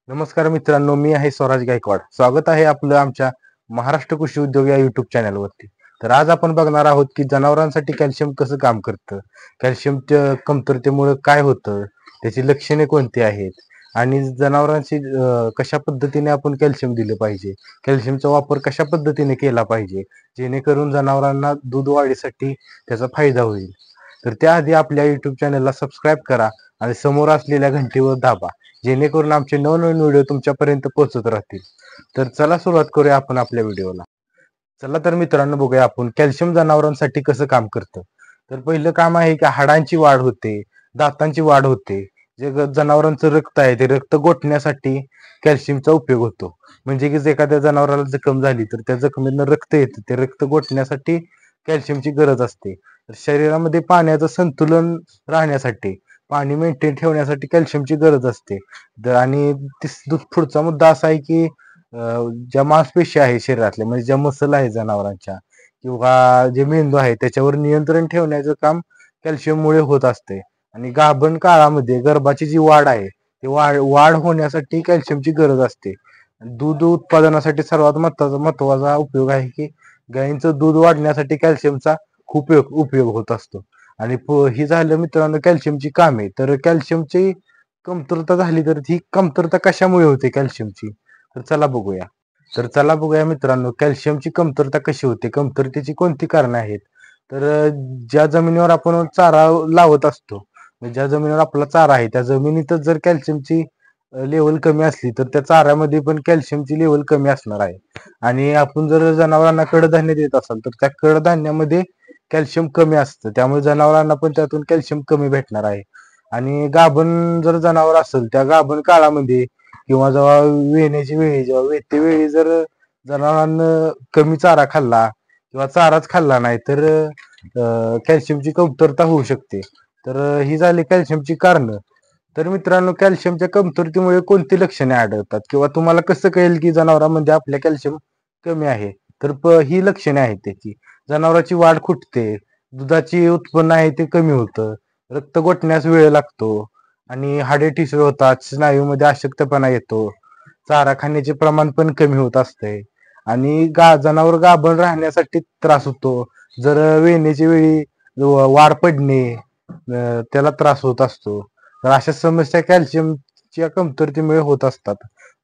नमस्कार मित्रांनो, मी आहे स्वराज गायकवाड. स्वागत आहे आपलं आमच्या महाराष्ट्र कृषी उद्योग या युट्यूब चॅनलवरती. तर आज आपण बघणार आहोत की जनावरांसाठी कॅल्शियम कसं काम करतं, कॅल्शियमच्या कमतरतेमुळे काय होतं, त्याची लक्षणे कोणती आहेत आणि जनावरांची कशा पद्धतीने आपण कॅल्शियम दिलं पाहिजे, कॅल्शियमचा वापर कशा पद्धतीने केला पाहिजे, जेणेकरून जनावरांना दूध वाढीसाठी त्याचा फायदा होईल. तर त्याआधी आपल्या युट्यूब चॅनलला सबस्क्राईब करा आणि समोर असलेल्या घंटीवर दाबा, जेणेकरून आमचे नवनवीन व्हिडिओ तुमच्यापर्यंत पोहोचत राहतील. तर चला सुरुवात करूया आपण आपल्या व्हिडिओला. चला तर मित्रांनो, बघूया आपण कॅल्शियम जनावरांसाठी कसं काम करतं. तर पहिलं काम आहे की हाडांची वाढ होते, दातांची वाढ होते. जे जनावरांचं रक्त आहे ते रक्त गोठण्यासाठी कॅल्शियमचा उपयोग होतो. म्हणजे की जर एखाद्या जनावराला जखम झाली तर त्या जखमेतनं रक्त येतं, ते रक्त गोठण्यासाठी कॅल्शियमची गरज असते. तर शरीरामध्ये पाण्याचं संतुलन राहण्यासाठी, पाणी मेंटेन ठेवण्यासाठी कॅल्शियमची गरज असते. आणि पुढचा मुद्दा असा आहे की ज्या मांसपेशी आहे शरीरातल्या, म्हणजे ज्या मसल आहे जनावरांच्या किंवा जे मेंदू आहे त्याच्यावर नियंत्रण ठेवण्याचं काम कॅल्शियममुळे होत असते. आणि गाभण काळामध्ये गर्भाची जी वाढ आहे ती वाढ होण्यासाठी कॅल्शियमची गरज असते. दूध उत्पादनासाठी सर्वात महत्वाचा उपयोग आहे की गायींचं दूध वाढण्यासाठी कॅल्शियमचा खूप उपयोग होत असतो. आणि ही झालं मित्रांनो कॅल्शियमची कामे. तर कॅल्शियमची कमतरता झाली तर ही कमतरता कशामुळे होते कॅल्शियमची, तर चला बघूया मित्रांनो, कॅल्शियमची कमतरता कशी होते, कमतरतेची कोणती कारणे आहेत. तर ज्या जमिनीवर आपण चारा लावत असतो, म्हणजे ज्या जमिनीवर आपला चारा आहे त्या जमिनीतच जर कॅल्शियमची लेवल कमी असली तर त्या चाऱ्यामध्ये पण कॅल्शियमची लेवल कमी असणार आहे. आणि आपण जर जनावरांना कडधान्य देत असाल तर त्या कडधान्यामध्ये कॅल्शियम कमी असतं, त्यामुळे जनावरांना पण त्यातून कॅल्शियम कमी भेटणार आहे. आणि गाभण जर जनावर असेल त्या गाभण काळामध्ये किंवा जेव्हा वेण्याची वेळी, जेव्हा वेते वेळी जर जनावरांना कमी चारा खाल्ला किंवा चाराच खाल्ला नाही तर कॅल्शियमची कमतरता होऊ शकते. तर ही झाली कॅल्शियमची कारणं. तर मित्रांनो, कॅल्शियमच्या कमतरतेमुळे कोणती लक्षणे आढळतात किंवा तुम्हाला कसं कळेल की जनावरांमध्ये आपल्या कॅल्शियम कमी आहे. तर ही लक्षणे आहेत त्याची. जनावराची वाढ खुंटते, दुधाची उत्पन्न आहे ते कमी होतं, रक्त गोठण्यास वेळ लागतो आणि हाडे ठिसूळ होतात, स्नायूमध्ये अशक्तपणा येतो, चारा खाण्याचे प्रमाण पण कमी होत असते आणि जनावर गाभण राहण्यासाठी त्रास होतो. जर वेण्याच्या वेळी वाढ पडणे, त्याला त्रास होत असतो. तर अशा समस्या कॅल्शियमच्या कमतरतेमुळे होत असतात.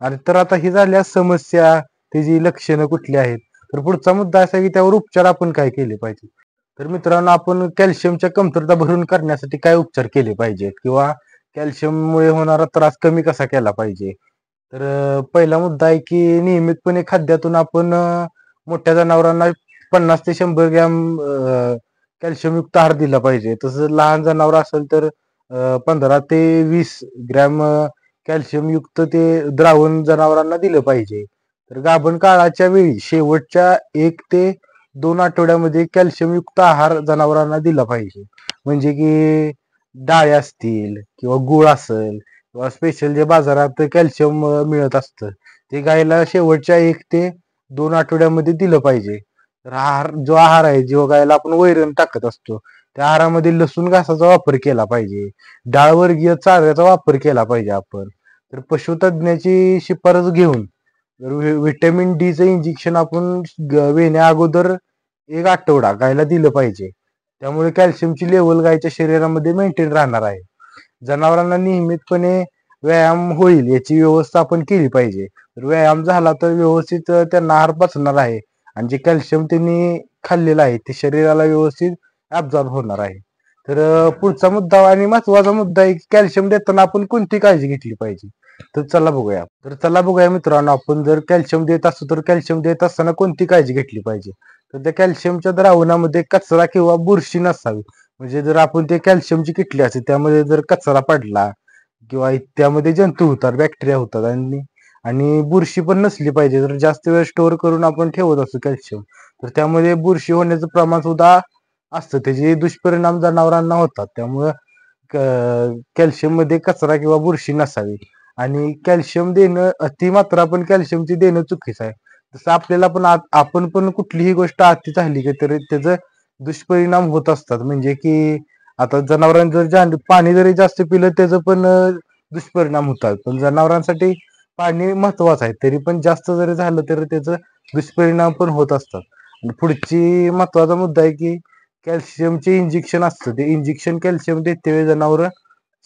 आणि तर आता ही झाल्या समस्या, त्याची लक्षणं कुठली आहेत. तर पुढचा मुद्दा असा आहे की त्यावर उपचार आपण काय केले पाहिजे. तर मित्रांनो, आपण कॅल्शियमच्या कमतरता भरून करण्यासाठी काय उपचार केले पाहिजेत किंवा कॅल्शियममुळे होणारा त्रास कमी कसा केला पाहिजे. तर पहिला मुद्दा आहे की नियमितपणे खाद्यातून आपण मोठ्या जनावरांना 50 ते 100 ग्रॅम कॅल्शियमयुक्त आहार दिला पाहिजे. तसंच लहान जनावर असेल तर 15 ते 20 ग्रॅम कॅल्शियमयुक्त ते द्रावण जनावरांना दिलं पाहिजे. तर गाभण काळाच्या वेळी शेवटच्या 1 ते 2 आठवड्यामध्ये कॅल्शियमयुक्त आहार जनावरांना दिला पाहिजे. म्हणजे की डाळी असतील किंवा गूळ असेल किंवा स्पेशल जे बाजारात कॅल्शियम मिळत असतं ते गायला शेवटच्या 1 ते 2 आठवड्यामध्ये दिलं पाहिजे. तर जो आहार आहे, जो गायला आपण वैरण टाकत असतो त्या आहारामध्ये लसूण घासाचा वापर केला पाहिजे, डाळवर्गीय चाऱ्याचा वापर केला पाहिजे आपण. तर पशुतज्ञाची शिफारस घेऊन व्हिटॅमिन डी चं इंजेक्शन आपण वेण्या अगोदर 1 आठवडा गायला दिलं पाहिजे. त्यामुळे कॅल्शियमची लेवल गायच्या शरीरामध्ये मेंटेन राहणार आहे. जनावरांना नियमितपणे व्यायाम होईल याची व्यवस्था आपण केली पाहिजे. तर व्यायाम झाला तर व्यवस्थित त्यांना आहार पचणार आहे आणि जे कॅल्शियम त्यांनी खाल्लेलं आहे ते शरीराला व्यवस्थित ऍब्झॉर्ब होणार आहे. तर पुढचा मुद्दा आणि महत्वाचा मुद्दा आहे की कॅल्शियम देताना आपण कोणती काळजी घेतली पाहिजे. तर चला बघूया मित्रांनो, आपण जर कॅल्शियम देत असतो तर कॅल्शियम देत असताना कोणती काळजी घेतली पाहिजे. तर त्या कॅल्शियमच्या द्रावणामध्ये कचरा किंवा बुरशी नसावी. म्हणजे जर आपण ते कॅल्शियमची किटली असते त्यामध्ये जर कचरा पडला किंवा त्यामध्ये जंतू होतात, बॅक्टेरिया होतात आणि आणि बुरशी पण नसली पाहिजे. जर जास्त वेळ स्टोअर करून आपण ठेवत असतो कॅल्शियम तर त्यामध्ये बुरशी होण्याचं प्रमाण सुद्धा असतं. त्याचे दुष्परिणाम जनावरांना होतात. त्यामुळं कॅल्शियम मध्ये कचरा किंवा बुरशी नसावी. आणि कॅल्शियम देणं अतिमात्रा पण कॅल्शियमची देणं चुकीचं आहे. तसं आपल्याला पण आपण पण कुठलीही गोष्ट अति झाली की तरी त्याचं दुष्परिणाम होत असतात. म्हणजे की आता जनावरांनी जर पाणी जरी जास्त पिलं त्याचं पण दुष्परिणाम होतात. पण जनावरांसाठी पाणी महत्वाचं आहे, तरी पण जास्त जरी झालं तरी त्याचं दुष्परिणाम पण होत असतात. आणि पुढची महत्वाचा मुद्दा आहे की कॅल्शियमचे इंजेक्शन असतं, ते इंजेक्शन कॅल्शियम देते वेळी जनावर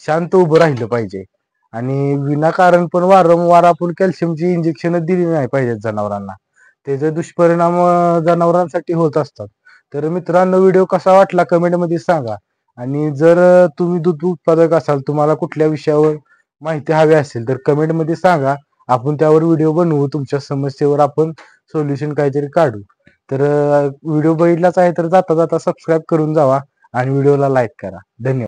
शांत उभं राहिलं पाहिजे. आणि विनाकारण पण वारंवार आपण कॅल्शियमची इंजेक्शन दिली नाही पाहिजेत जनावरांना. त्याचे दुष्परिणाम जनावरांसाठी होत असतात. तर मित्रांनो, व्हिडिओ कसा वाटला कमेंटमध्ये सांगा. आणि जर तुम्ही दूध उत्पादक असाल, तुम्हाला कुठल्या विषयावर माहिती हवी असेल तर कमेंटमध्ये सांगा. आपण त्यावर व्हिडिओ बनवू, तुमच्या समस्येवर आपण सोल्युशन काहीतरी काढू. तर व्हिडिओ बघितलाच आहे तर जाता जाता सबस्क्राईब करून जावा आणि व्हिडिओला लाईक करा. धन्यवाद.